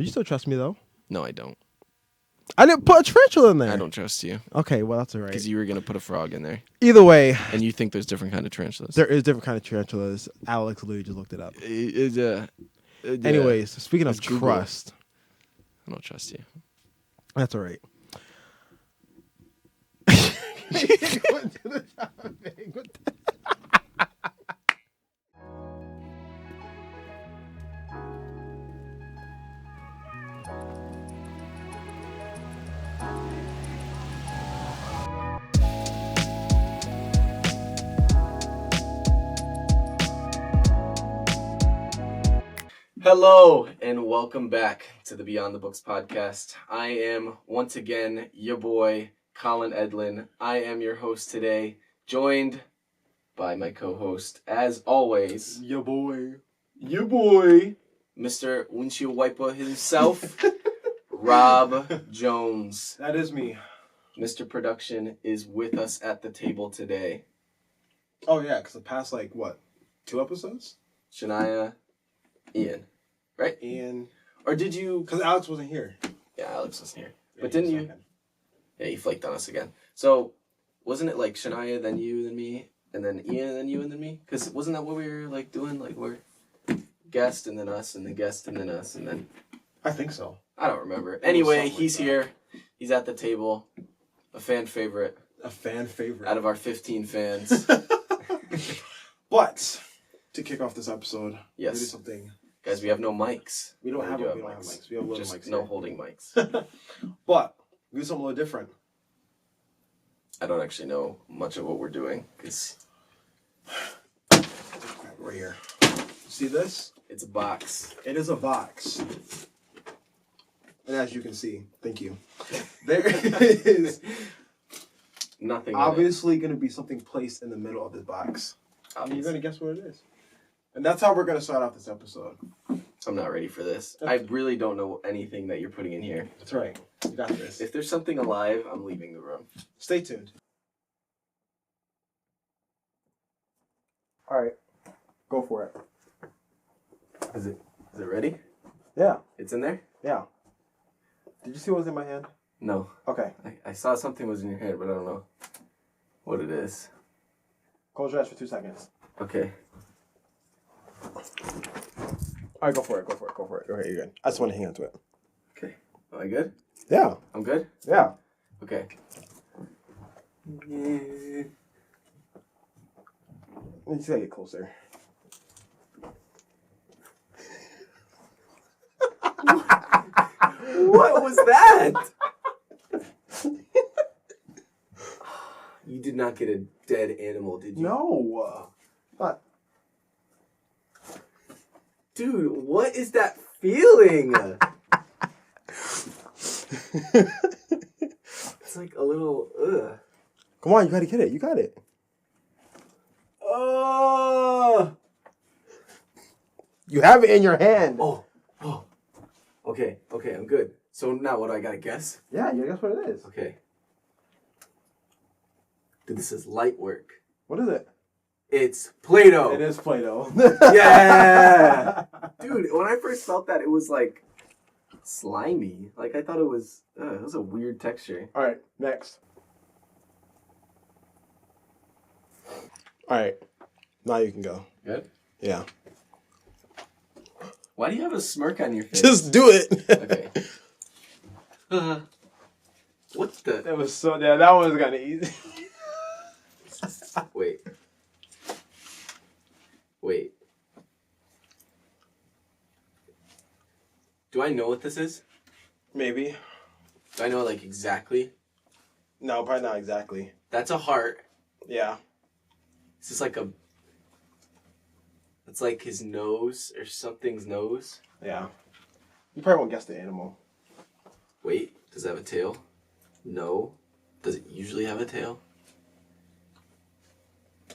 But you still trust me, though? No, I don't. I didn't put a tarantula in there. I don't trust you. Okay, well, that's all right. Because you were going to put a frog in there. Either way. And you think there's different kind of tarantulas. There is different kind of tarantulas. Alex literally just looked it up. Anyways, speaking of trust. I don't trust you. That's all right. Hello and welcome back to the Beyond the Books podcast. I am once again your boy Colin Edlin. I am your host today, joined by my co-host as always, Your boy, Mr. Windshield Wiper himself, Rob Jones. That is me. Mr. Production is with us at the table today. Oh yeah, because the past 2 episodes? Shania, Ian, right? Ian. Or did you? Because Alex wasn't here. Yeah, Alex wasn't here. Yeah, but didn't you? Yeah, you flaked on us again. So, wasn't it like Shania, then you, then me, and then Ian, then you, and then me? Because wasn't that what we were doing? We're guest, and then us, and then guest, and then us, and then... I think so. I don't remember. Anyway, he's here. He's at the table. A fan favorite. A fan favorite. Out of our 15 fans. But, to kick off this episode, yes. we do something... Guys, we have no mics. We don't have mics. We have little just mics. No holding mics. But we do something a little different. I don't actually know much of what we're doing because right here. See this? It's a box. It is a box. And as you can see, thank you. There is nothing. Obviously going to be something placed in the middle of this box. And you're going to guess what it is. And that's how we're going to start off this episode. I'm not ready for this. I really don't know anything that you're putting in here. That's right. You got this. If there's something alive, I'm leaving the room. Stay tuned. All right. Go for it. Is it ready? Yeah. It's in there? Yeah. Did you see what was in my hand? No. Okay. I saw something was in your hand, but I don't know what it is. Close your eyes for 2 seconds. Okay. All right, go for it. Okay, you're good. I just want to hang on to it. Okay. Am I good? Yeah. I'm good? Yeah. Okay. You just gotta get closer. What was that? You did not get a dead animal, did you? No. But. Dude, what is that feeling? It's like a little, ugh. Come on, you gotta get it. You got it. You have it in your hand. Oh. Okay, I'm good. So now what do I gotta guess? Yeah, you guess what it is. Okay. Dude, this is light work. What is it? It's Play-Doh. It is Play-Doh. Yeah! Dude, when I first felt that, it was slimy. I thought it was a weird texture. All right, next. All right, now you can go. Good? Yeah. Why do you have a smirk on your face? Just do it. Okay. What the? That was so... Yeah, that one was kind of easy. Wait. Do I know what this is? Maybe. Do I know, exactly? No, probably not exactly. That's a heart. Yeah. Is this it's like his nose or something's nose? Yeah. You probably won't guess the animal. Wait, does it have a tail? No. Does it usually have a tail? I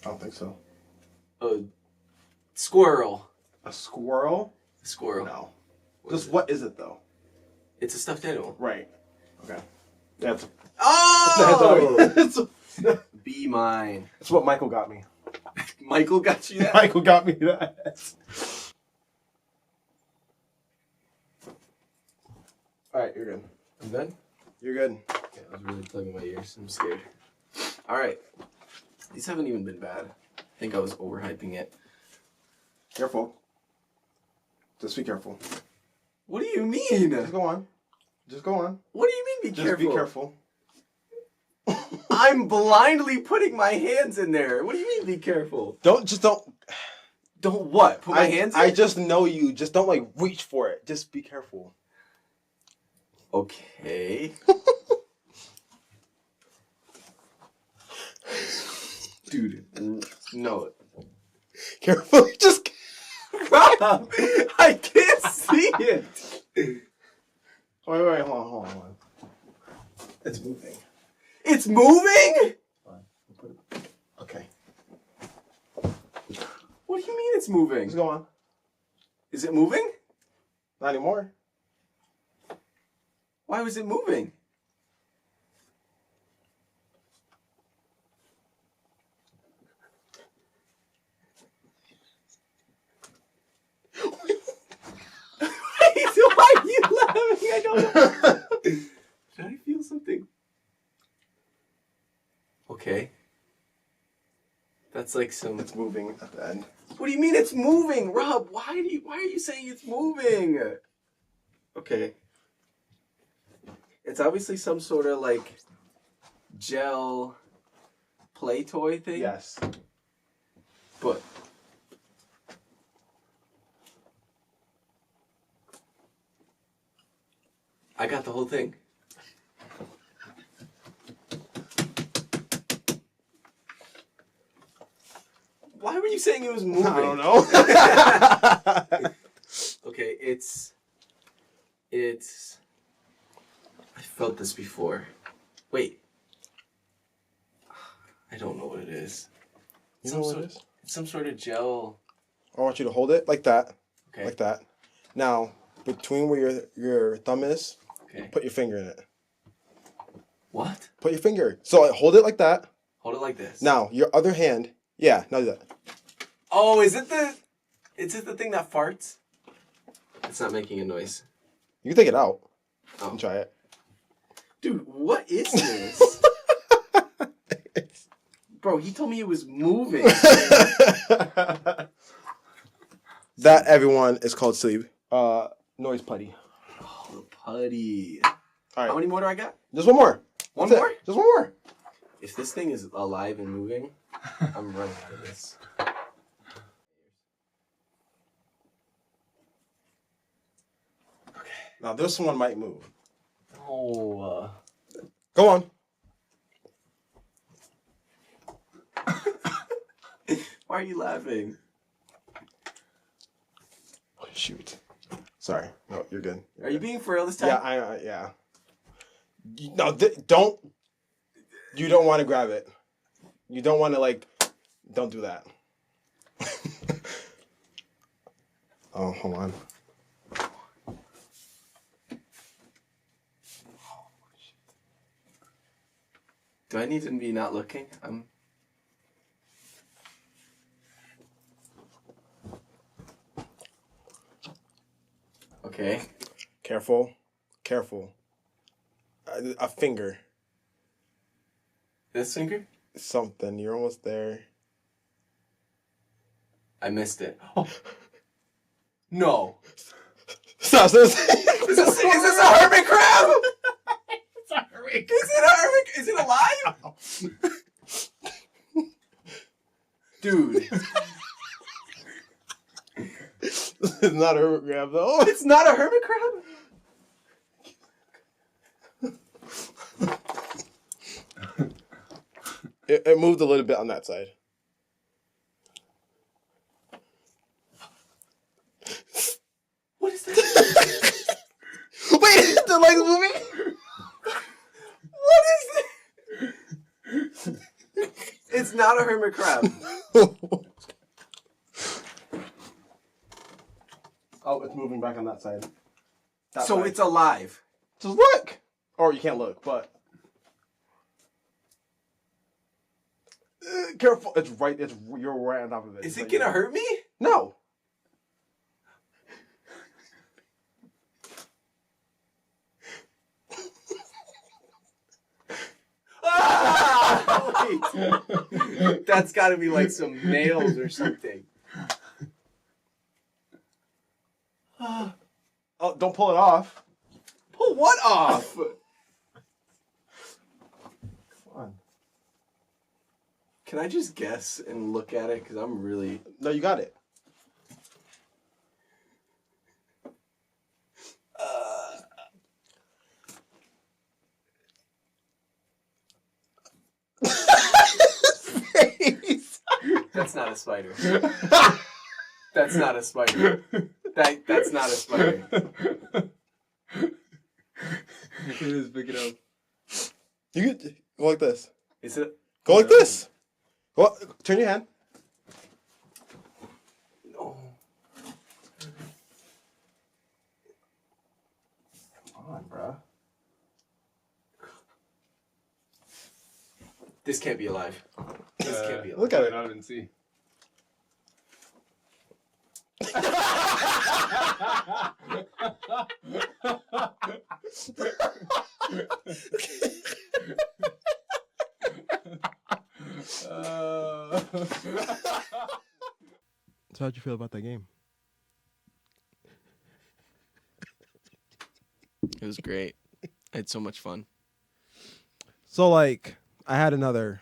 don't think so. A squirrel. A squirrel? A squirrel. No. What is it, though? It's a stuffed animal. Right. Okay. That's... Oh! Be mine. That's what Michael got me. Michael got you that? Michael got me that. All right, you're good. I'm good? You're good. Okay, I was really plugging my ears. I'm scared. All right. These haven't even been bad. I think I was overhyping it. Careful. Just be careful. What do you mean? Just go on. Just go on. What do you mean be careful? Just be careful. I'm blindly putting my hands in there. What do you mean be careful? Don't. Don't what? Put my hands in? I just know you. Just don't like reach for it. Just be careful. Okay. Dude, no. Careful. Just. Rob, I can't see it. Wait, hold on. It's moving. It's moving? Okay. What do you mean it's moving? Just go on. Is it moving? Not anymore. Why was it moving? Why are you laughing? I don't know. Did I feel something? Okay. That's like some... It's moving at the end. What do you mean it's moving? Rob, why are you saying it's moving? Okay. It's obviously some sort of like gel play toy thing. Yes. But I got the whole thing. Why were you saying it was moving? I don't know. Okay, it's I felt this before. Wait. I don't know what it is. You know what it is? It's some sort of gel. I want you to hold it like that. Okay. Like that. Now, between where your thumb is, Okay. put your finger in it. What? Put your finger. So hold it like that. Hold it like this. Now, your other hand. Yeah, now do that. Oh, is it the thing that farts? It's not making a noise. You can take it out Oh. and try it. Dude, what is this? Bro, he told me it was moving. That, everyone, is called sleep. Noise putty. Oh, the putty. All right. How many more do I got? Just one more. One That's more? it. Just one more. If this thing is alive and moving, I'm running out of this. Now, this one might move. Oh. Go on. Why are you laughing? Oh, shoot. Sorry. No, you're good. Are you being for real this time? Yeah, yeah. No, don't. You don't want to grab it. You don't want to, like, don't do that. Oh, hold on. Do I need to be not looking? Okay. Careful. A finger. This finger? Something. You're almost there. I missed it. Oh. No. Stop. Is this a hermit crab? It's a hermit. Is it a hermit? Is it alive? Dude. It's not a hermit crab, though. It's not a hermit crab? It moved a little bit on that side. What is that? Wait, the leg's moving? What is this? It's not a hermit crab. Oh, it's moving back on that side. So it's alive. Just look! Or you can't look, but... careful. You're right on top of it. Is it gonna hurt me? wait. That's got to be like some nails or something. Oh, don't pull it off. Pull what off? Come on. Can I just guess and look at it? Because I'm really... No, you got it. That's not a spider. That's not a spider. That's not a spider. Just pick it up. You could go like this. Is it? Go like this. Go. Turn your hand. No. Come on, bro. This can't be alive. This can't be alive. Look at it. I didn't see. So how'd you feel about that game? It was great. I had so much fun. So like, I had another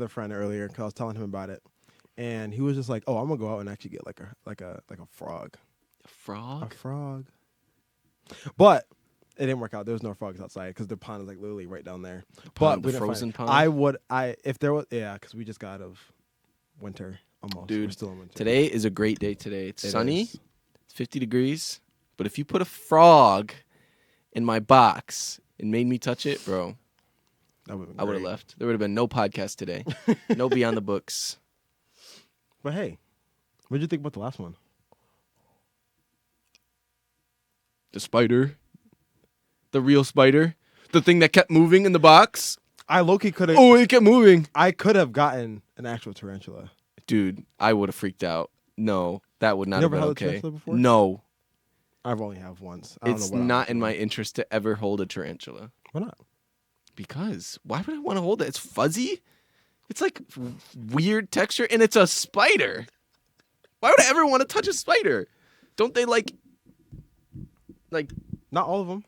friend earlier because I was telling him about it, and he was just like, "Oh, I'm gonna go out and actually get like a frog." A frog? A frog. But it didn't work out. There was no frogs outside because the pond is like literally right down there. Pond, but we the didn't frozen find pond? if there was, yeah, because we just got out of winter almost. Dude, we're still in winter. Today is a great day today. It's It sunny. is. It's 50 degrees. But if you put a frog in my box and made me touch it, bro, That would've been I would have great. left. There would have been no podcast today. No Beyond the Books. But hey, what did you think about the last one? The spider. The real spider. The thing that kept moving in the box. I low-key could have. Oh, it kept moving. I could have gotten an actual tarantula. Dude, I would have freaked out. No, that would not You have never been held a okay. tarantula before? No, I've only have once. I don't it's know what I not was in my doing. interest to ever hold a tarantula. Why not? Because why would I want to hold it? It's fuzzy. It's like weird texture, and it's a spider. Why would I ever want to touch a spider? Don't they like Not all of them.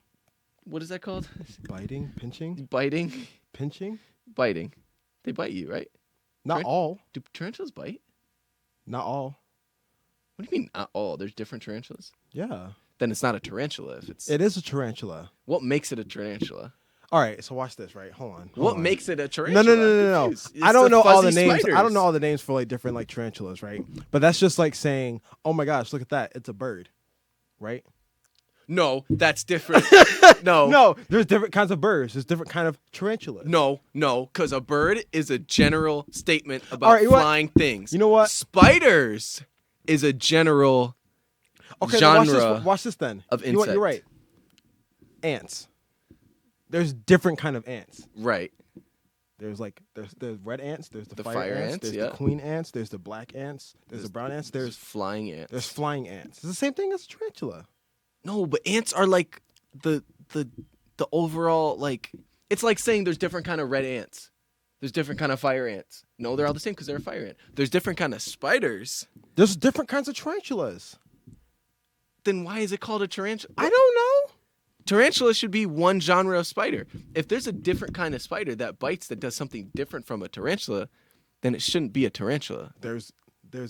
what is that called? Biting, pinching, Biting, pinching. biting. They bite you, right? Not Right. all. Do tarantulas bite? Not all. What do you mean not all? There's different tarantulas. Yeah. Then it's not a tarantula. If it's It is a tarantula. what makes it a tarantula? All right, so watch this, right? Hold on. What hold on. makes it a No, tarantula? no, no, I'm no, no. confused. I It's don't the know all the fuzzy names. I spiders. don't know all the names for like different like tarantulas, right? But that's just like saying, "Oh my gosh, look at that! It's a bird," right? No, that's different. No. No, there's different kinds of birds. There's different kind of tarantulas. No, because a bird is a general statement about All right, you know what? flying things. You know what? Spiders is a general Okay, then genre. watch this then. of You know what? You're insect. right. Ants. There's different kind of ants. Right. There's red ants. There's the, The fire, fire ants. ants, There's yeah. the queen ants. There's the black ants. There's the brown ants. There's flying ants. flying ants. It's the same thing as a tarantula. No, but ants are like the overall like it's like saying there's different kind of red ants. There's different kind of fire ants. No, they're all the same because they're a fire ant. There's different kind of spiders. There's different kinds of tarantulas. Then why is it called a tarantula? I don't know. Tarantula should be one genre of spider. If there's a different kind of spider that bites that does something different from a tarantula, then it shouldn't be a tarantula. There's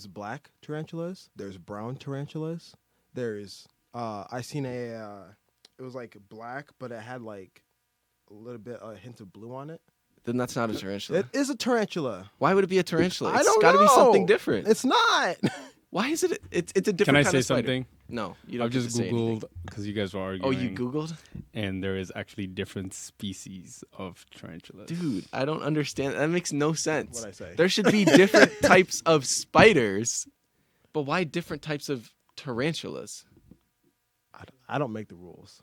black tarantulas. There's brown tarantulas. There's I seen it was like black, but it had like a little bit a hint of blue on it. Then that's not a tarantula. It is a tarantula. Why would it be a tarantula? I It's don't got to be something know. different. It's not. Why is it? It's a different. Can I kind say of spider. something? No, you don't. I've get just to say anything. Googled because you guys were Oh, arguing. you Googled? And there is actually different species of tarantulas. Dude, I don't understand. That makes no sense. What'd I say? There should be different types of spiders, but why different types of tarantulas? I don't make the rules.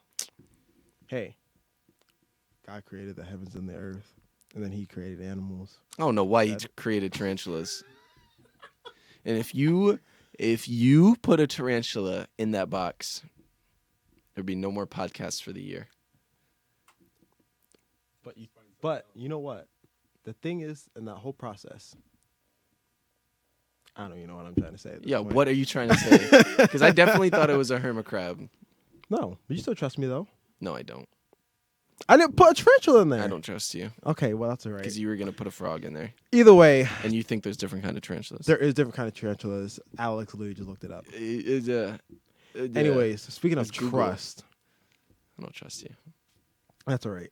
Hey, God created the heavens and the earth, and then He created animals. I don't know why you created tarantulas. And if you put a tarantula in that box, there'd be no more podcasts for the year. But you know what? the thing is, in that whole process, I don't even know what I'm trying to say. At this Yeah, point. what are you trying to say? Because I definitely thought it was a hermit crab. No, but you still trust me though. No, I don't. I didn't put a tarantula in there. I don't trust you. Okay, well that's all right. Because you were going to put a frog in there. Either way, And you think there's different kind of tarantulas. there is different kind of tarantulas. Alex literally just looked it up. Anyways, speaking of It's Google. trust, I don't trust you. that's all right.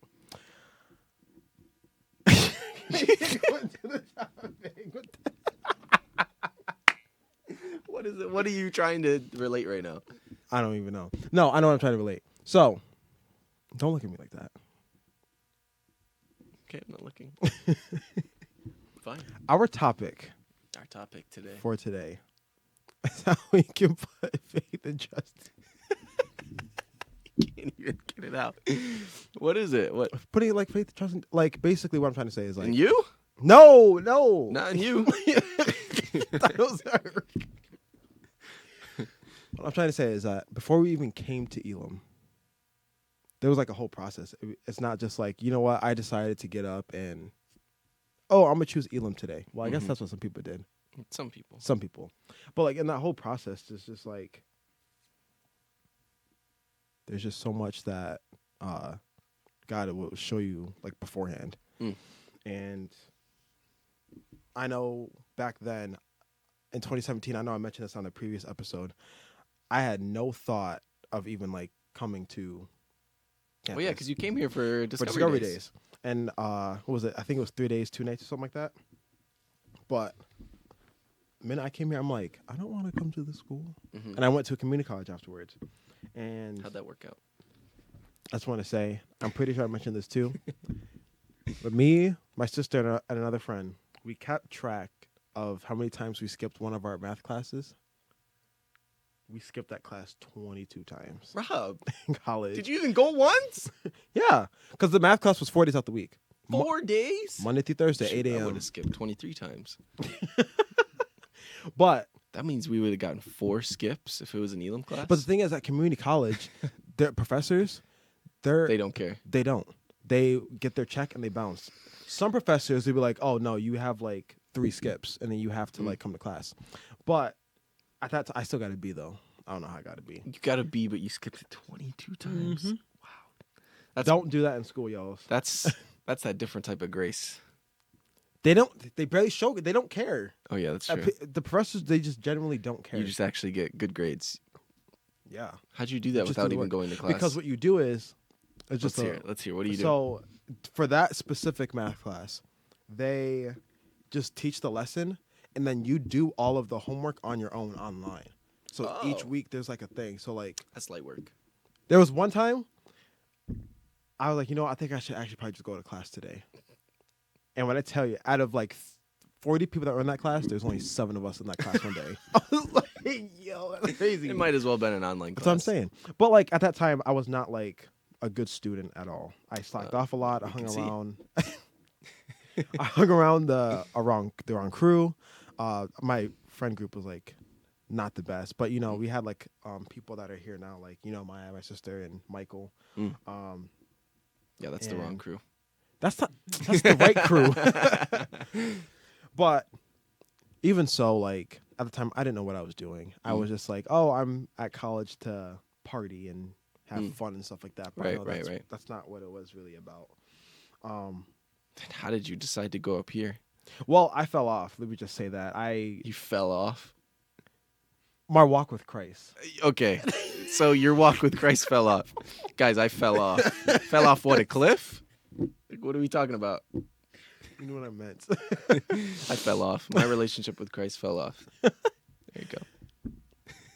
What is it? What are you trying to relate right now? I don't even know. No, I know what I'm trying to relate. So, don't look at me like that. Okay, I'm not looking. Fine. Our topic Our topic today. for today is how we can put faith and trust. Can't even get it out. What is it? What? Putting like faith and trust in, like basically what I'm trying to say is like In you? no. Not in you. Those are- What I'm trying to say is that before we even came to Elim, there was like a whole process. It's not just like, you know what, I decided to get up and, oh, I'm going to choose Elim today. Well, I guess that's what some people did. Some people. Some people. But like in that whole process, it's just like, there's just so much that God will show you like beforehand. Mm. And I know back then in 2017, I know I mentioned this on the previous episode, I had no thought of even like coming to campus. Well, yeah, because you came here for for Discovery, Days. And what was it? I think it was 3 days, 2 nights or something like that. But the minute I came here, I'm like, I don't want to come to this school. Mhm. And I went to a community college afterwards. And How'd that work out? I just want to say, I'm pretty sure I mentioned this too. But me, my sister, and another friend, we kept track of how many times we skipped one of our math classes. We skipped that class 22 times Rob, in college. did you even go once? Yeah, because the math class was 4 days out the week. 4 days? Monday through Thursday, Shoot, 8 I would a.m. have skipped 23 times. But That means we would have gotten 4 skips if it was an Elim class. the thing is, at community college, their professors, they don't care. They don't. They get their check and they bounce. Some professors, they'd be like, oh, no, you have like 3 skips and then you have to like come to class. But at that time, I still got to be, though. I don't know how I got to be. You got a B, but you skipped it 22 times. Mhm. Wow. Don't do that in school, y'all. That's that different type of grace. They don't. They barely show it. They don't care. Oh, yeah, that's true. The professors, they just generally don't care. You just actually get good grades. Yeah. How'd you do that Just without do the even work. going to class? Because what you do is, it's just Let's hear. What do you do? So, for that specific math class, they just teach the lesson, and then you do all of the homework on your own online. So each Oh. week there's like a thing. So like That's light work. there was one time I was like, you know, I think I should actually probably just go to class today. And when I tell you, out of like 40 people that were in that class, there's only 7 of us in that class one day. I was like, yo, that's crazy. It might as well have been an online class. That's what I'm saying. But like at that time, I was not like a good student at all. I slacked off a lot. I we hung can see. around. I hung around the wrong crew. My friend group was like not the best, but you know we had like people that are here now, like you know my sister and Michael. Mm. Yeah, that's the wrong and- crew. That's the right crew. But even so, like at the time, I didn't know what I was doing. I was just like, oh, I'm at college to party and have fun and stuff like that. But I know Right. that's not what it was really about. Then how did you decide to go up here? Well, I fell off. Let me just say that You fell off. my walk with Christ. Okay, so your walk with Christ fell off. Guys, I fell off. Fell off what, a cliff? Like, what are we talking about? You know what I meant. I fell off. My relationship with Christ fell off. There you go.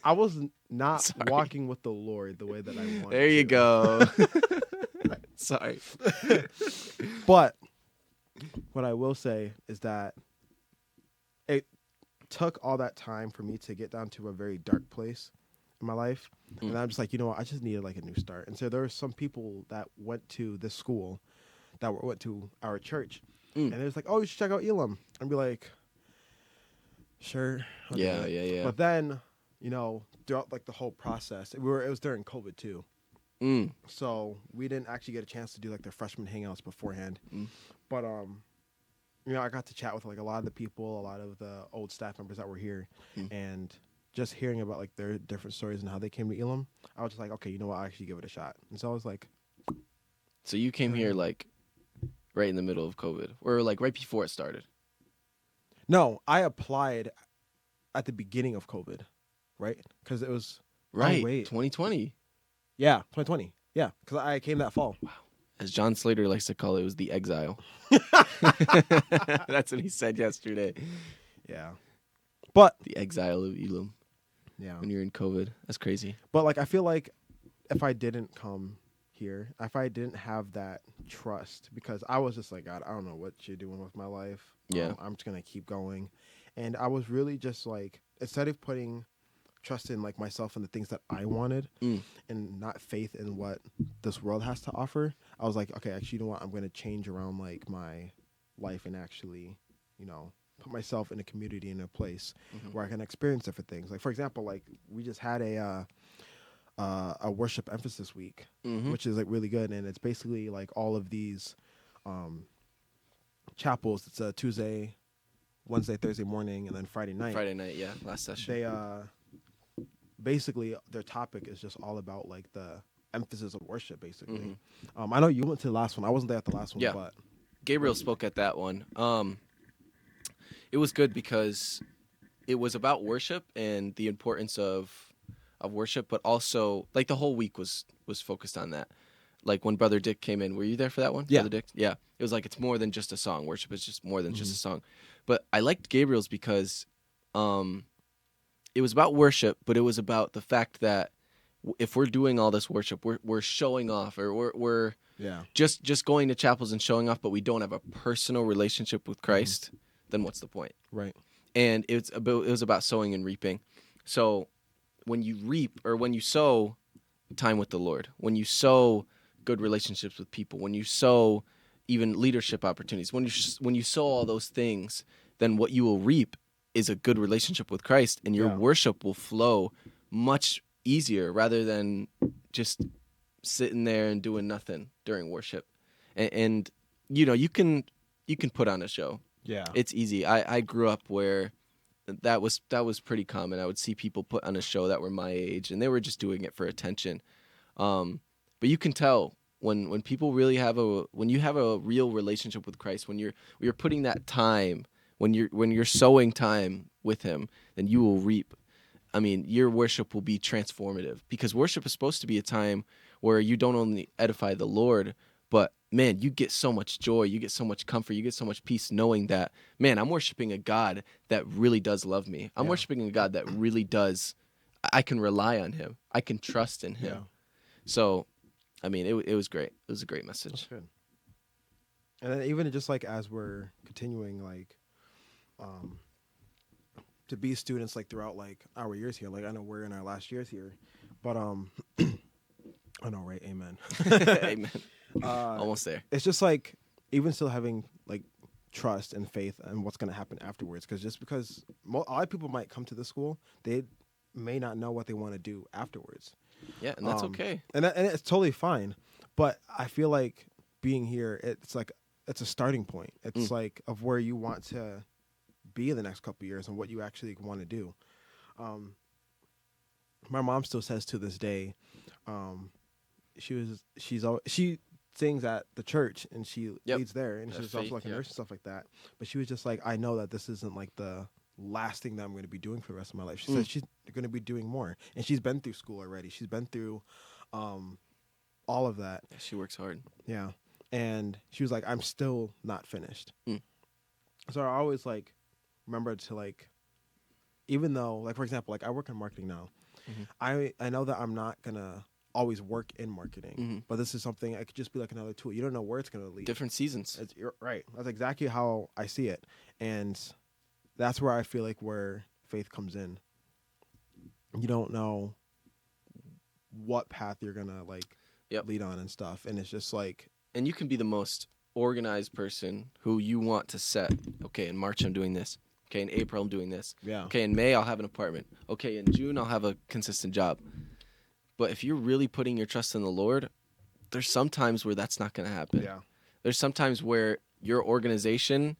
I was not Sorry. walking with the Lord the way that I wanted. There you to. go. Sorry. But what I will say is that it took all that time for me to get down to a very dark place in my life. And I'm just like, you know what? I just needed like a new start. And so there were some people that went to this school that went to our church. And it was like, oh, you should check out Elim. And be like, sure. I'll do Yeah, it. yeah. But then, you know, throughout like the whole process, it was during COVID too. So we didn't actually get a chance to do like the freshman hangouts beforehand. But I got to chat with like a lot of the people, a lot of the old staff members that were here, Mm. and just hearing about like their different stories and how they came to Elim, I was just like, okay, you know what, I'll actually give it a shot. And so I was like, So you came here like right in the middle of COVID, or like right before it started. no, I applied at the beginning of COVID, right? Because it was Right, wait. 2020. Yeah, 2020. Yeah, because I came that fall. As John Slater likes to call it, was the exile. That's what he said yesterday. Yeah, but The exile of Elim yeah, when you're in COVID. That's crazy. but like I feel like if I didn't come here, if I didn't have that trust, because I was just like, God, I don't know what you're doing with my life. Yeah. I'm just gonna keep going, and I was really just like, instead of putting trust in like myself and the things that I wanted, and not faith in what this world has to offer, I was like, okay, actually, you know what? I'm gonna change around like my life and actually, put myself in a community, in a place where I can experience different things. Like for example, like we just had a worship emphasis week, which is like really good, and it's basically like all of these chapels. It's a Tuesday, Wednesday, Thursday morning, and then Friday night. Friday night, yeah, last session. They basically their topic is just all about like the emphasis of worship, basically. I know you went to the last one. I wasn't there at the last one, Yeah. but Gabriel spoke at that one. It was good because it was about worship and the importance of worship, but also like the whole week was focused on that. Like when Brother Dick came in, were you there for that one? Yeah. Brother Dick? Yeah. It was like it's more than just a song. Worship is just more than just a song. But I liked Gabriel's because it was about worship, but it was about the fact that if we're doing all this worship, we're showing off, or we're yeah, just going to chapels and showing off, but we don't have a personal relationship with Christ, then what's the point? right, And it was about sowing and reaping. So when you reap, or when you sow time with the Lord, when you sow good relationships with people, when you sow even leadership opportunities, when you sow all those things, then what you will reap is a good relationship with Christ, and your worship will flow much easier rather than just sitting there and doing nothing during worship. And you can put on a show. yeah, It's easy. I grew up where that was pretty common. I would see people put on a show that were my age, and they were just doing it for attention. But you can tell when people really when you have a real relationship with Christ, when you're putting that time, when you're sowing time with Him, then you will reap. I mean, your worship will be transformative, because worship is supposed to be a time where you don't only edify the Lord, but man, you get so much joy, you get so much comfort, you get so much peace knowing that, man, I'm worshiping a God that really does love me. I'm worshiping a God that really does, I can rely on Him. I can trust in Him. Yeah. So, I mean, it was great. It was a great That's message. good. And then even just like as we're continuing like to be students like throughout like our years here, like I know we're in our last years here, but I know, right? Amen. Amen. Almost there. It's just like even still having like trust and faith in what's going to happen afterwards, because a lot of people might come to the school, they may not know what they want to do afterwards. Yeah, and that's okay. And it's totally fine. But I feel like being here, it's like it's a starting point. It's like of where you want to be in the next couple of years and what you actually want to do. My mom still says to this day, she sings at the church and she leads there, and she's also like a nurse and stuff like that. But she was just like, I know that this isn't like the last thing that I'm going to be doing for the rest of my life. She said she's going to be doing more, and she's been through school already. She's been through all of that. Yeah, she works hard. Yeah. And she was like, I'm still not finished. So I always like remember to like, even though like, for example, like I work in marketing now, I know that I'm not going to always work in marketing, but this is something, it could just be like another tool. You don't know where it's going to lead. Different seasons. You're right. That's exactly how I see it. And that's where I feel like where faith comes in. You don't know what path you're going to like lead on and stuff. And it's just like, and you can be the most organized person who you want to set. Okay, in March I'm doing this. Okay, in April I'm doing this. Yeah. Okay, in May I'll have an apartment. Okay, in June I'll have a consistent job. But if you're really putting your trust in the Lord, there's some times where that's not going to happen. Yeah. There's some times where your organization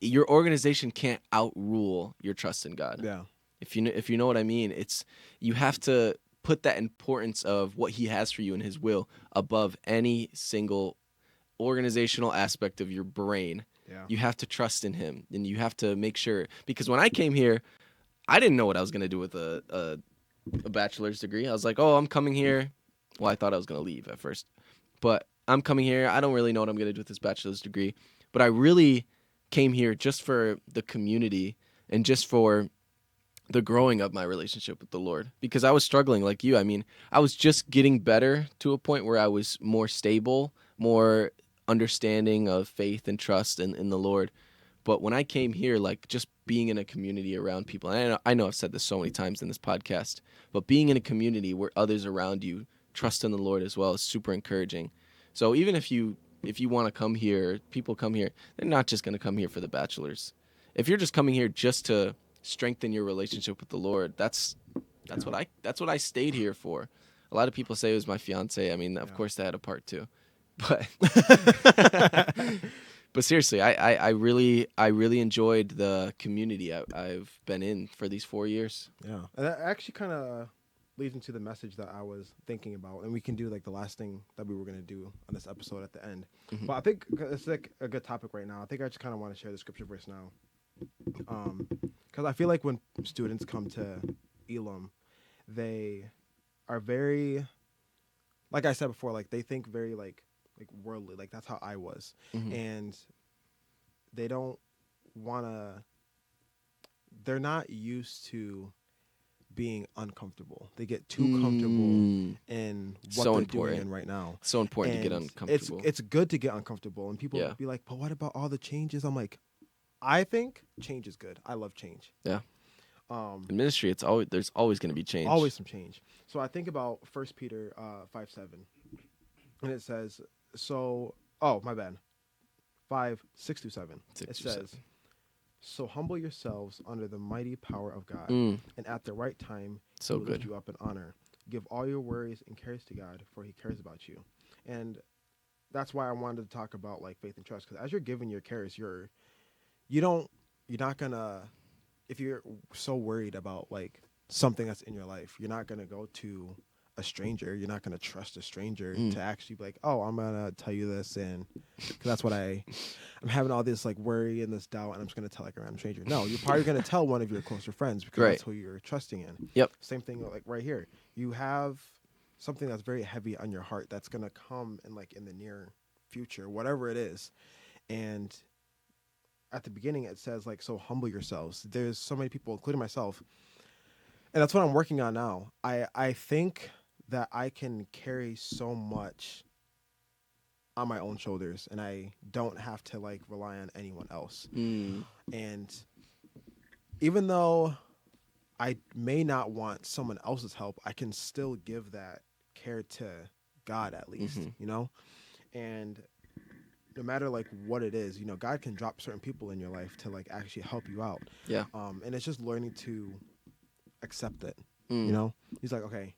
your organization can't outrule your trust in God. Yeah. If you know what I mean, you have to put that importance of what he has for you and his will above any single organizational aspect of your brain. Yeah. You have to trust in him, and you have to make sure, because when I came here, I didn't know what I was going to do with a bachelor's degree. I was like, oh, I'm coming here. Well, I thought I was going to leave at first, but I'm coming here. I don't really know what I'm going to do with this bachelor's degree, but I really came here just for the community and just for the growing of my relationship with the Lord, because I was struggling like you. I mean, I was just getting better to a point where I was more stable, more understanding of faith and trust in the Lord. But when I came here, like just being in a community around people, and I know I've said this so many times in this podcast, but being in a community where others around you trust in the Lord as well is super encouraging. So even if you want to come here, people come here, they're not just going to come here for the bachelor's. If you're just coming here just to strengthen your relationship with the Lord, that's what I stayed here for. A lot of people say it was my fiance. I mean, of course that had a part too, but but seriously, I really enjoyed the community I've been in for these 4 years. Yeah, and that actually kind of leads into the message that I was thinking about, and we can do like the last thing that we were gonna do on this episode at the end. Mhm. But I think it's like a good topic right now. I think I just kind of want to share the scripture verse now, because I feel like when students come to Elim, they are very, like I said before, like they think very like worldly. Like that's how I was, Mhm. and they don't want to. They're not used to being uncomfortable. They get too comfortable in what So they're important. doing in right now. So important to get And uncomfortable. It's good to get uncomfortable, and people Yeah. be like, "But what about all the changes?" I'm like, I think change is good. I love change. Yeah. In ministry, there's always going to be change. Always some change. So I think about 1 Peter 5:7, and it says, "So, oh my bad, 5:6-7." It says, "So humble yourselves under the mighty power of God, and at the right time, So He will lift good. you up in honor. Give all your worries and cares to God, for He cares about you." And that's why I wanted to talk about like faith and trust, because as you're giving your cares, you're not gonna, if you're so worried about like something that's in your life, you're not gonna go to a stranger. You're not gonna trust a stranger to actually be like, "Oh, I'm gonna tell you this," and because that's what I'm having all this like worry and this doubt, and I'm just gonna tell like a random stranger. No, you're probably gonna tell one of your closer friends, because that's who you're trusting in. Yep. Same thing like right here. You have something that's very heavy on your heart that's gonna come in like in the near future, whatever it is, and at the beginning it says like, "So humble yourselves." There's so many people, including myself, and that's what I'm working on now. I think that I can carry so much on my own shoulders, and I don't have to like rely on anyone else. And even though I may not want someone else's help, I can still give that care to God at least, you know? And no matter like what it is, you know, God can drop certain people in your life to like actually help you out. Yeah. And it's just learning to accept it. You know, He's like, "Okay,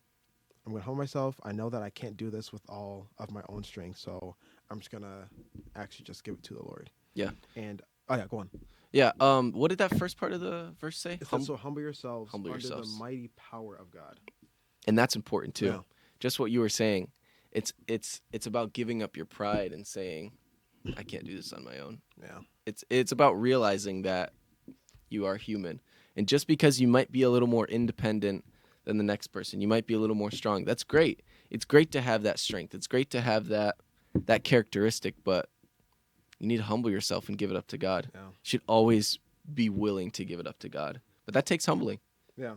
I'm gonna humble myself. I know that I can't do this with all of my own strength, so I'm just gonna actually just give it to the Lord." Yeah. And oh yeah, go on. Yeah. What did that first part of the verse say? It says, "So humble yourselves humble under yourselves." the mighty power of God." And that's important too. Yeah. Just what you were saying. It's about giving up your pride and saying, "I can't do this on my own." Yeah. It's about realizing that you are human, and just because you might be a little more independent than the next person, you might be a little more strong. That's great. It's great to have that strength. It's great to have that characteristic, but you need to humble yourself and give it up to God. Yeah. You should always be willing to give it up to God, but that takes humbling. Yeah.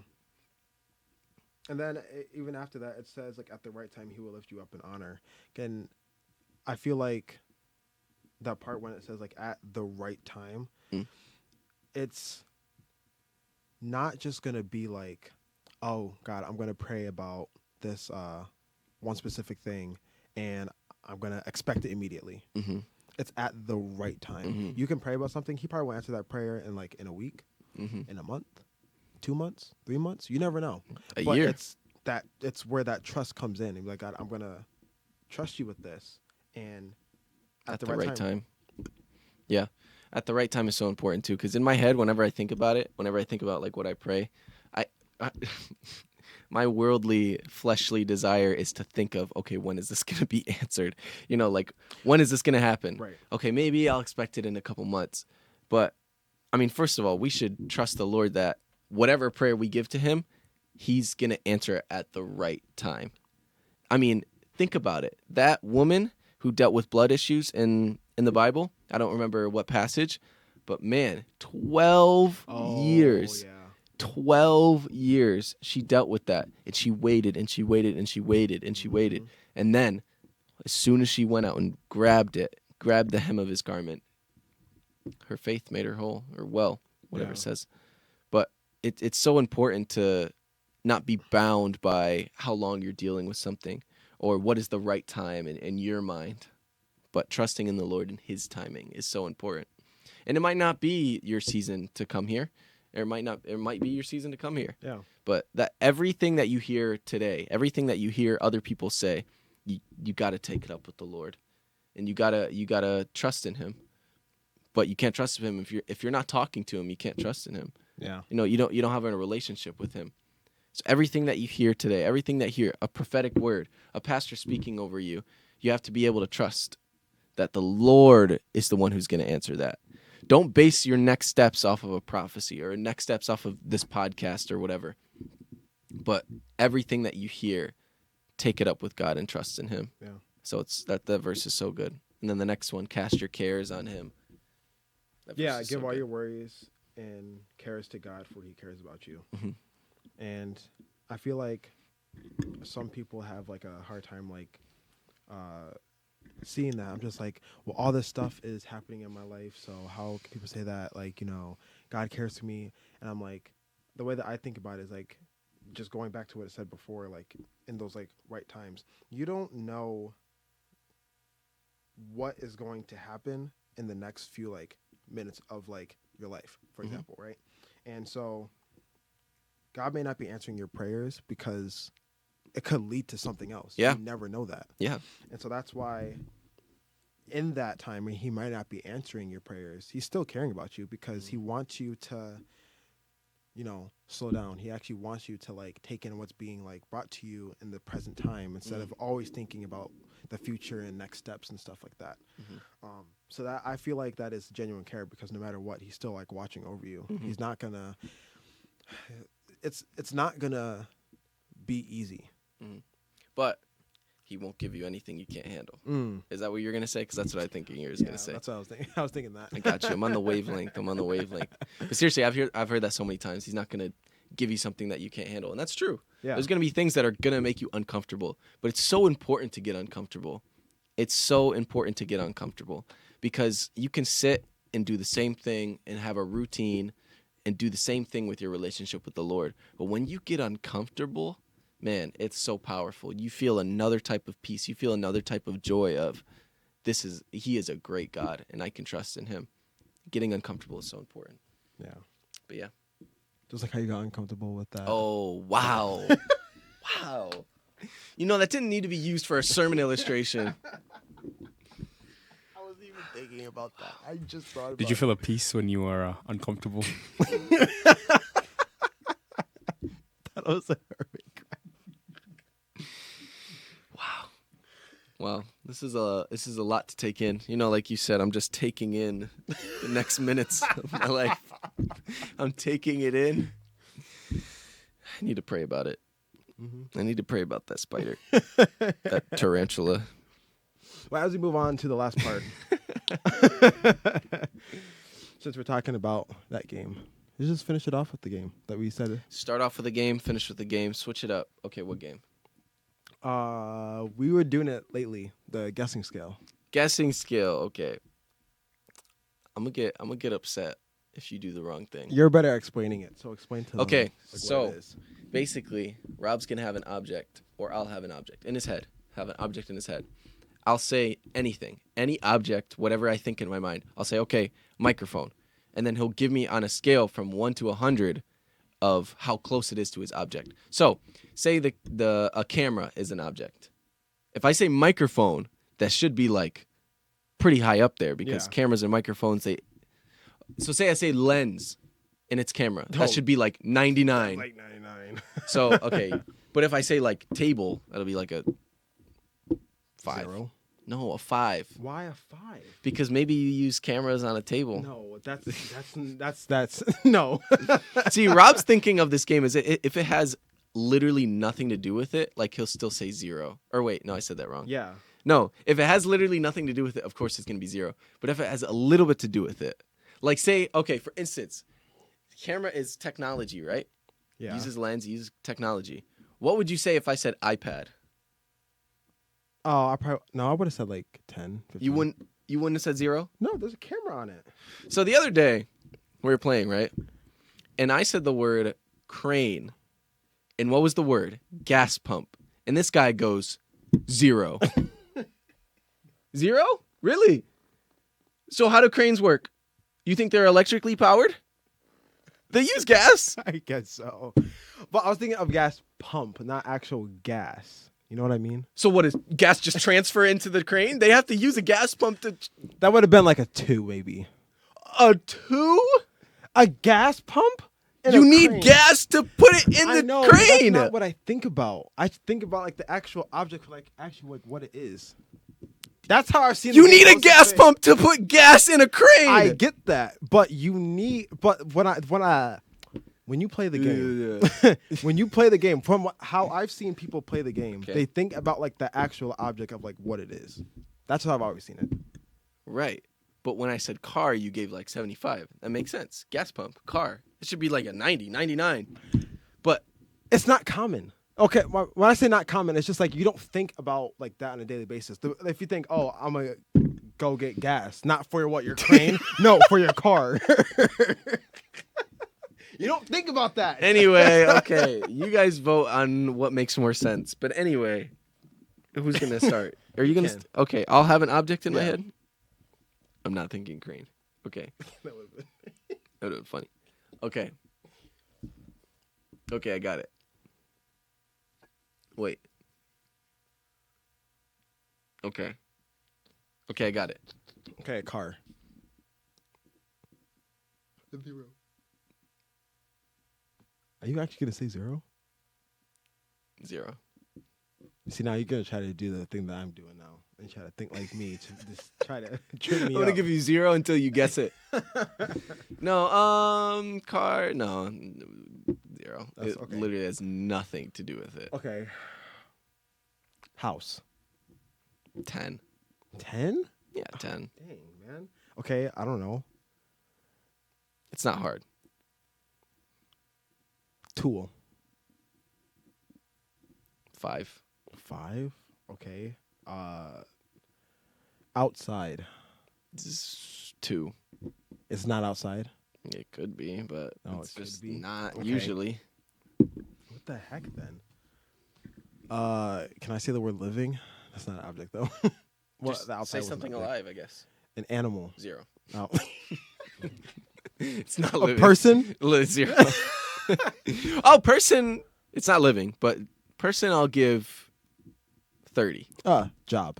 And then even after that, it says like, "At the right time, He will lift you up in honor." Again, I feel like that part when it says like "at the right time," it's not just gonna be like, "Oh God, I'm gonna pray about this one specific thing, and I'm gonna expect it immediately." It's at the right time. You can pray about something. He probably will answer that prayer in like in a week, in a month, 2 months, 3 months. You never know. A But year. It's where that trust comes in. And be like, "God, I'm gonna trust you with this," and at the right time. Yeah. At the right time is so important too, because in my head, whenever I think about it, whenever I think about like what I pray, I my worldly, fleshly desire is to think of, okay, when is this going to be answered? Like, when is this going to happen? Right. Okay, maybe I'll expect it in a couple months. But, I mean, first of all, we should trust the Lord that whatever prayer we give to him, he's going to answer at the right time. I mean, think about it. That woman who dealt with blood issues in the Bible, I don't remember what passage, but man, 12 years. Yeah. 12 years she dealt with that, and she waited and she waited and she waited and she waited. And then as soon as she went out and grabbed the hem of his garment, her faith made her whole, or well, whatever it says. But it's so important to not be bound by how long you're dealing with something or what is the right time in your mind, but trusting in the Lord and his timing is so important. And it might not be your season to come here. It might be your season to come here. Yeah. But that everything that you hear today, everything that you hear other people say, you got to take it up with the Lord, and you gotta trust in him. But you can't trust him if you're not talking to him. You can't trust in him. Yeah. You don't have a relationship with him. So everything that you hear today, everything that you hear, a prophetic word, a pastor speaking over you, you have to be able to trust that the Lord is the one who's going to answer that. Don't base your next steps off of a prophecy or next steps off of this podcast or whatever. But everything that you hear, take it up with God and trust in him. Yeah. So that verse is so good. And then the next one, cast your cares on him. Yeah, give all your worries and cares to God, for he cares about you. Mm-hmm. And I feel like some people have like a hard time like seeing that. I'm just like, well, all this stuff is happening in my life, so how can people say that, like, God cares for me? And I'm like, the way that I think about it is like, just going back to what it said before, like in those like right times, you don't know what is going to happen in the next few like minutes of like your life, for example, right? And so God may not be answering your prayers because it could lead to something else. Yeah. You never know that. Yeah. And so that's why in that time when he might not be answering your prayers, he's still caring about you because he wants you to, slow down. He actually wants you to like take in what's being like brought to you in the present time instead of always thinking about the future and next steps and stuff like that. So that I feel like that is genuine care because no matter what, he's still like watching over you. He's not gonna. It's not gonna be easy. But he won't give you anything you can't handle. Is that what you're gonna say? Because that's what I think you're gonna say. That's what I was thinking. I was thinking that. I got you. I'm on the wavelength. But seriously, I've heard that so many times. He's not gonna give you something that you can't handle, and that's true. Yeah. There's gonna be things that are gonna make you uncomfortable, but it's so important to get uncomfortable. It's so important to get uncomfortable because you can sit and do the same thing and have a routine and do the same thing with your relationship with the Lord. But when you get uncomfortable, man, it's so powerful. You feel another type of peace. You feel another type of joy of he is a great God and I can trust in him. Getting uncomfortable is so important. Yeah. But yeah. Just like how you got uncomfortable with that. Oh, wow. Wow. That didn't need to be used for a sermon illustration. I wasn't even thinking about that. I just thought about Did you feel a peace when you were uncomfortable? That was a horrific. Wow. This is a lot to take in. Like you said, I'm just taking in the next minutes of my life. I'm taking it in. I need to pray about it. I need to pray about that spider. That tarantula. Well, as we move on to the last part, since we're talking about that game, let's just finish it off with the game that we said. Start off with the game, finish with the game, switch it up. Okay, what game? We were doing it lately, the guessing scale. Guessing skill. Okay. I'm gonna get upset if you do the wrong thing. You're better at explaining it, so explain to them. Okay, like, so what it is. basically, Rob's gonna have an object, or I'll have an object in his head. Have an object in his head. I'll say anything, any object, whatever I think in my mind. I'll say, okay, microphone, and then he'll give me on a scale from 1 to 100 of how close it is to his object. So, say a camera is an object. If I say microphone, that should be like pretty high up there because Yeah. cameras and microphones So say I say lens and it's camera. Oh. That should be like 99. Like 99. So, okay. But if I say like table, that'll be like a 5. 0. No, a 5. Why a 5? Because maybe you use cameras on a table. No, that's no. See, Rob's thinking of this game as if it has literally nothing to do with it, like he'll still say 0. Or wait, no, I said that wrong. Yeah. No, if it has literally nothing to do with it, of course it's going to be 0. But if it has a little bit to do with it, like say, okay, for instance, camera is technology, right? Yeah. Uses lens, uses technology. What would you say if I said iPad? Oh, I would have said like 10, 15. You wouldn't have said 0? No, there's a camera on it. So the other day, we were playing, right? And I said the word crane. And what was the word? Gas pump. And this guy goes 0. 0? Really? So how do cranes work? You think they're electrically powered? They use gas. I guess so. But I was thinking of gas pump, not actual gas. You know what I mean? So what, is gas just transfer into the crane? They have to use a gas pump to... That would have been like a 2, maybe. A 2? A gas pump? In You a need crane. gas to put it in I the know, but that's crane. not what I think about. I think about like the actual object, like actually like what it is. That's how I've seen. You the game need a most gas thing. pump to put gas in a crane. I get that, but when you play the game, when you play the game, from how I've seen people play the game, Okay. they think about like the actual object of like what it is. That's how I've always seen it. Right. But when I said car, you gave like 75. That makes sense. Gas pump, car. It should be like a 90, 99. But It's not common. Okay, when I say not common, it's just like you don't think about like that on a daily basis. If you think, oh, I'm gonna go get gas, not for your crane, no, for your car. You don't think about that. anyway, okay. You guys vote on what makes more sense. But anyway, who's going to start? Are you going to... Okay, I'll have an object in my Yeah. head. I'm not thinking crane. Okay. That would've been- That would have been funny. Okay. Okay, I got it. Wait. Okay. Okay, I got it. Okay, a car. 0. Are you actually gonna say 0? 0. See, now you're gonna try to do the thing that I'm doing now and try to think like me to just try to trip me I'm gonna up. give you 0 until you guess it. No, car. No, 0. That's It okay. literally has nothing to do with it. Okay. House. 10. 10? Yeah, 10. Dang, man. Okay, I don't know. It's not hard. Tool. 5. 5? Okay. Outside. This is 2. It's not outside. It could be, but Oh, it's it could just be. not Okay. usually. What the heck then? Can I say the word living? That's not an object though. What, Just the outside say was something not there. alive, I guess. An animal. 0. Oh. It's not A living. person? 0. Oh, person. It's not living, but person I'll give 30. Job.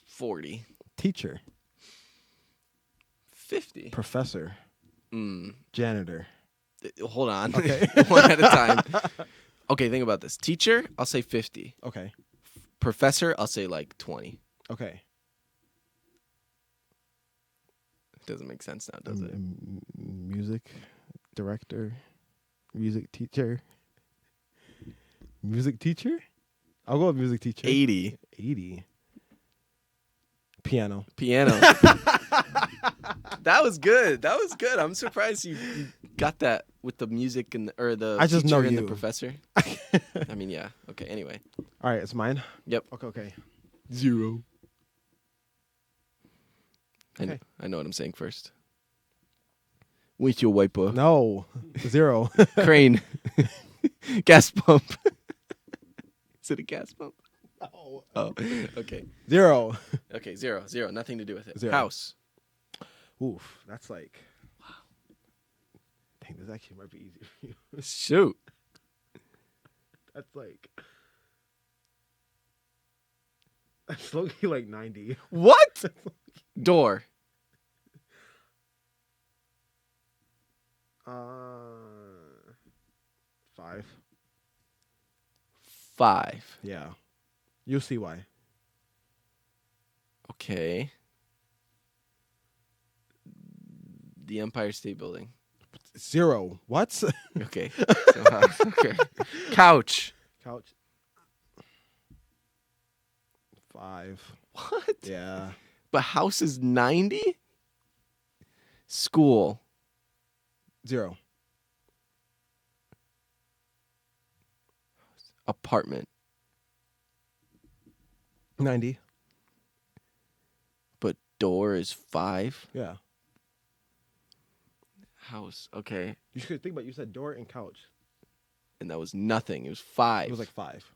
40. Teacher. 50. Professor. Mm. Janitor. Hold on. Okay. One at a time. Okay, think about this. Teacher, I'll say 50. Okay. Professor, I'll say like 20. Okay. It doesn't make sense now, does it? Music director. Music teacher. Music teacher? I'll go with music teacher. 80. 80. Piano. Piano. That was good. That was good. I'm surprised you got that with the music and the I just teacher know and the you. professor. I mean, yeah. Okay, anyway. All right, it's mine. Yep. Okay. 0. Okay. I know what I'm saying first. With your wiper. No. 0. Crane. Gas pump. Is it a gas pump? No. Oh, okay. 0. Okay, 0. Nothing to do with it. 0. House. Oof, that's like. Wow. Dang, this actually might be easier for you. Shoot. That's like. That's low-key like 90. What? Door. 5. 5. Yeah. You'll see why. Okay. The Empire State Building. 0. What? Okay. So, okay. Couch. Couch. 5. What? Yeah. But house is 90? School. 0. Apartment. 90. But door is 5? Yeah. House. Okay. You should think about. You said door and couch. And that was nothing. It was 5. It was like 5.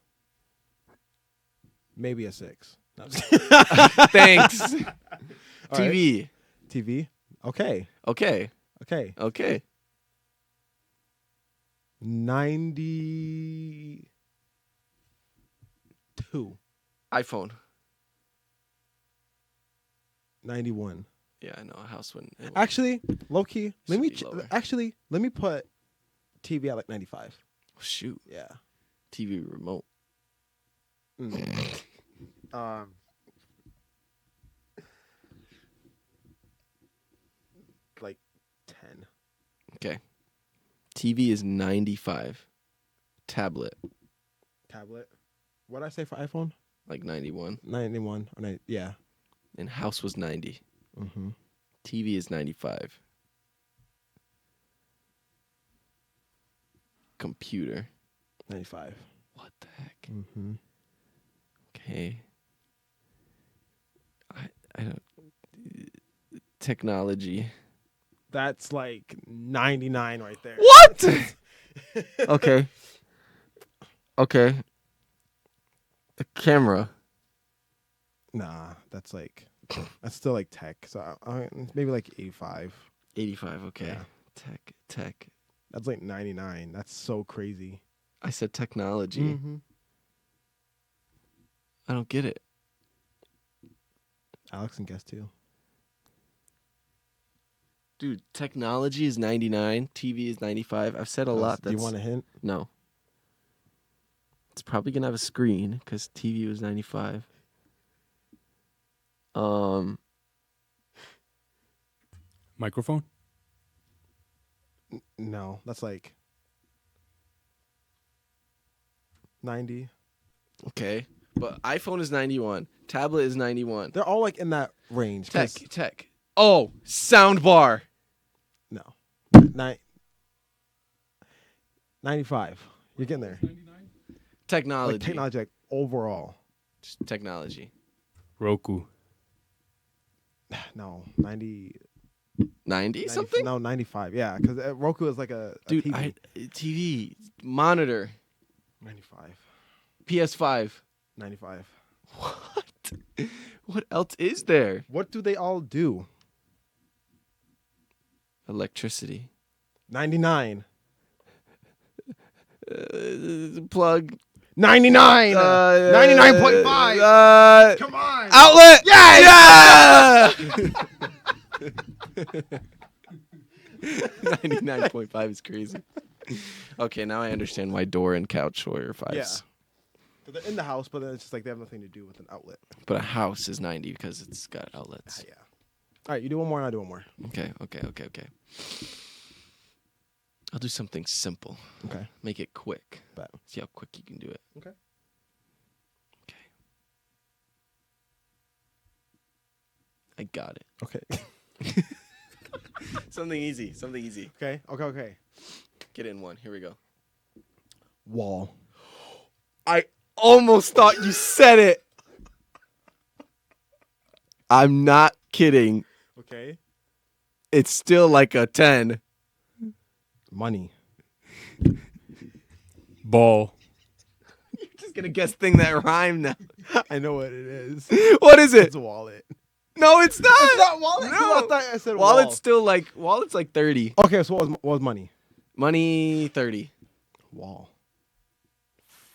Maybe a 6. No, Thanks. All right. TV. TV. Okay. Okay. Okay. Okay. 92. iPhone. 91. Yeah, I know. A house wouldn't. Actually, low key. Let me Should be lower. let me put TV at like 95. Shoot. Yeah. TV remote. Like 10. Okay. TV is 95. Tablet. Tablet. What did I say for iPhone? Like 91. 91 or 90. Yeah. And house was 90. Mm-hmm. TV is 95. Computer. 95. What the heck? Mm-hmm. Okay. I don't. Technology. That's like 99 right there. What? Okay. Okay. The camera. Nah, that's still like tech. So maybe like 85. 85. Okay. Yeah. Tech. That's like 99. That's so crazy. I said technology. Mm-hmm. I don't get it. Alex can guess too. Dude, technology is 99. TV is 95. I've said a lot. Do you want a hint? No. It's probably going to have a screen because TV was 95. Microphone? No, that's like 90. Okay. But iPhone is 91. Tablet is 91. They're all like in that range. 'Cause- Tech. Oh, sound bar. No. 95. You're getting there. Technology. Like technology, like overall. Just technology. Roku. No, 90. 90 something? No, 95. Yeah, because Roku is like a Dude, TV. TV. Monitor. 95. PS5. 95. What? What else is there? What do they all do? Electricity. 99. Plug. 99. 99.5. Come on. Outlet. Yeah. 99.5 is crazy. Okay, now I understand why door and couch were 5s. Yeah. So they're in the house, but then it's just like they have nothing to do with an outlet. But a house is 90 because it's got outlets. Yeah. All right, you do one more and I do one more. Okay. I'll do something simple. Okay. Make it quick. Bet. See how quick you can do it. Okay. I got it. Okay. Something easy. Okay. Get in one. Here we go. Wall. I almost thought you said it. I'm not kidding. Okay. It's still like a 10. Money. Ball. You're just going to guess thing that rhyme now. I know what it is. What is it? It's a wallet. No, it's not. It's not wallet. No. I thought I said Wallet's like 30. Okay, so what was money? Money 30. Wall.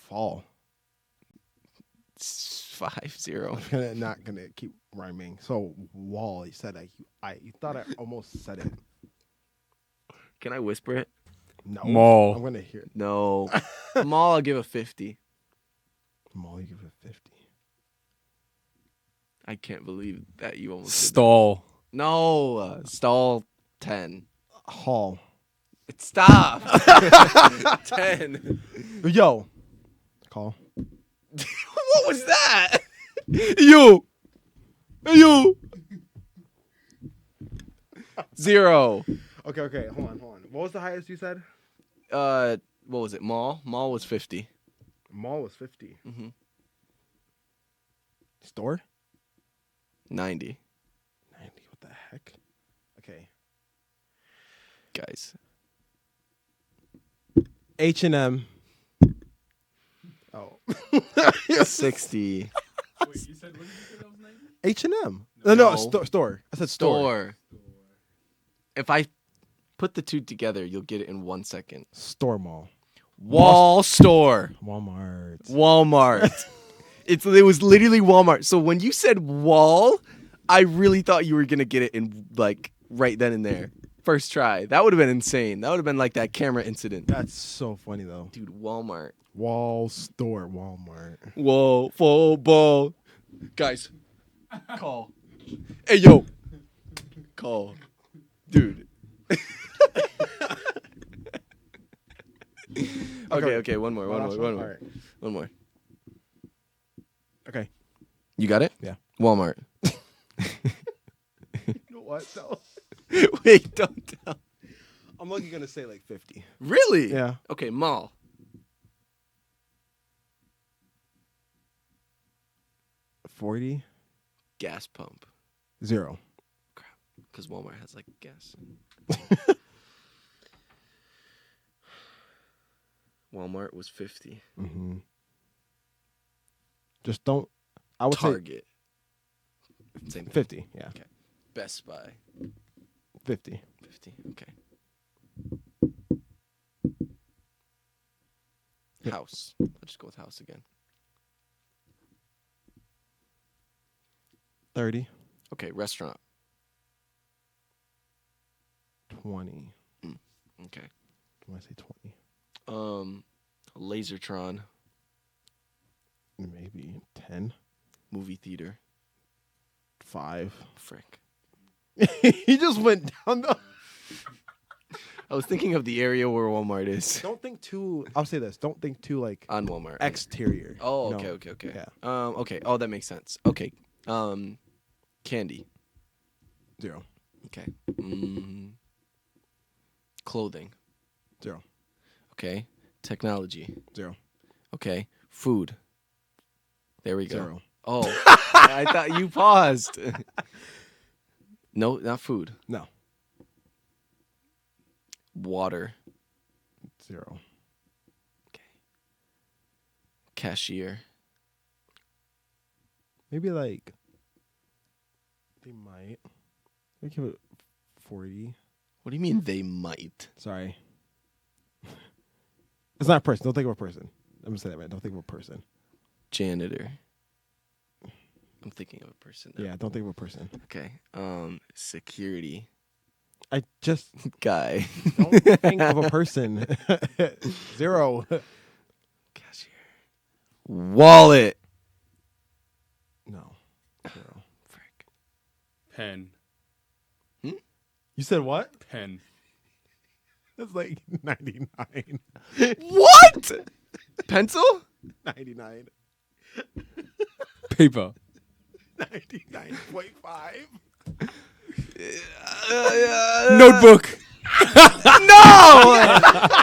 Fall. 5-0. I'm not gonna keep rhyming. So wall. You said you thought I almost said it. Can I whisper it? No. Mall. I'm gonna hear it. No. Mall, I'll give a 50. Mall, you give it 50. I can't believe that you almost did that. Stall. No. Stall 10. Hall. Stop. 10. Yo. Call. What was that? Yo. Yo. 0. Okay. Hold on. What was the highest you said? What was it? Mall? Mall was 50. Mall was 50. Mm-hmm. Store? 90. 90. What the heck? Okay. Guys. H&M. Oh. 60. Wait, you said what did you say that was 90? H&M. No. No, store. I said store. Store. If I put the two together, you'll get it in 1 second. Store mall. Wall store. Walmart. It was literally Walmart. So when you said wall, I really thought you were going to get it in like right then and there. First try. That would have been insane. That would have been like that camera incident. That's so funny though. Dude, Walmart. Walmart. Whoa, football. Guys, call. Hey, yo. Call. Dude. Okay, one more. Alright. One more. Okay. You got it? Yeah. Walmart. You know what though? Wait, don't tell. I'm only gonna say like 50. Really? Yeah. Okay, mall. 40. Gas pump. 0. Because Walmart has like gas. Walmart was 50. Mm-hmm. Just don't. I would Target. Same say thing. 50. Yeah. Okay. Best Buy. 50. 50. Okay. Yep. House. I'll just go with house again. 30. Okay, restaurant. 20. Okay. When I say 20, Lasertron. maybe 10. Movie theater. 5. Frick. He just went down the. I was thinking of the area where Walmart is. Don't think too. I'll say this. Don't think too like On Walmart. exterior. Oh, you okay, know? okay. Yeah. Okay. Oh, that makes sense. Okay. Candy. 0. Okay. Clothing. 0. Okay. Technology. 0. Okay. Food. There we go. 0. Oh, I thought you paused. No, not food. No. Water. 0. Okay. Cashier. Maybe like. They might. We give it 40. What do you mean they might? Sorry. It's not a person. Don't think of a person. I'm gonna say that right. Don't think of a person. Janitor. I'm thinking of a person now. Yeah, don't think of a person. Okay. Security I just guy. don't think of a person. 0. Cashier. Wallet. No. 0. Frick. Pen. You said what? Pen. That's like 99. What? Pencil? 99. Paper. 99.5. Notebook. No!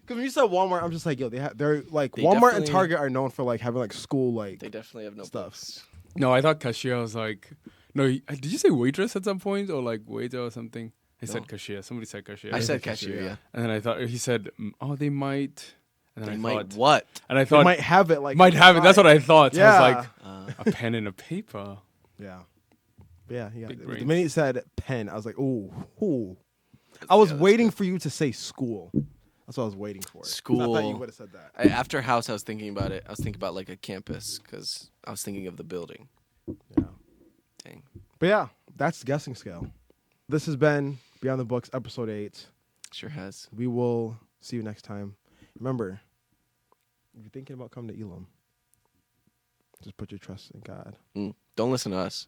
Because when you said Walmart, I'm just like, yo, they're like They Walmart and definitely- Target are known for like having like school like They definitely have no stuff. No, I thought cashier was like. No, did you say waitress at some point or like waiter or something? I No. said cashier. Somebody said cashier. I said cashier, cashier, yeah. yeah. And then I thought he said, "Oh, they might." And then They I might thought, what? and I They thought might have it like might have it. That's what I thought. So Yeah. I was Uh, like, a pen and a paper. Yeah. Yeah, yeah. Big The brains. minute you said pen, I was like, ooh. I was that's waiting good. for you to say school. That's what I was waiting for. I thought you School. would have said that. After house, I was thinking about it. I was thinking about like a campus because I was thinking of the building. Yeah. Dang. But yeah, that's guessing scale. This has been Beyond the Books, episode 8. Sure has. We will see you next time. Remember, if you're thinking about coming to Elim, just put your trust in God. Don't listen to us.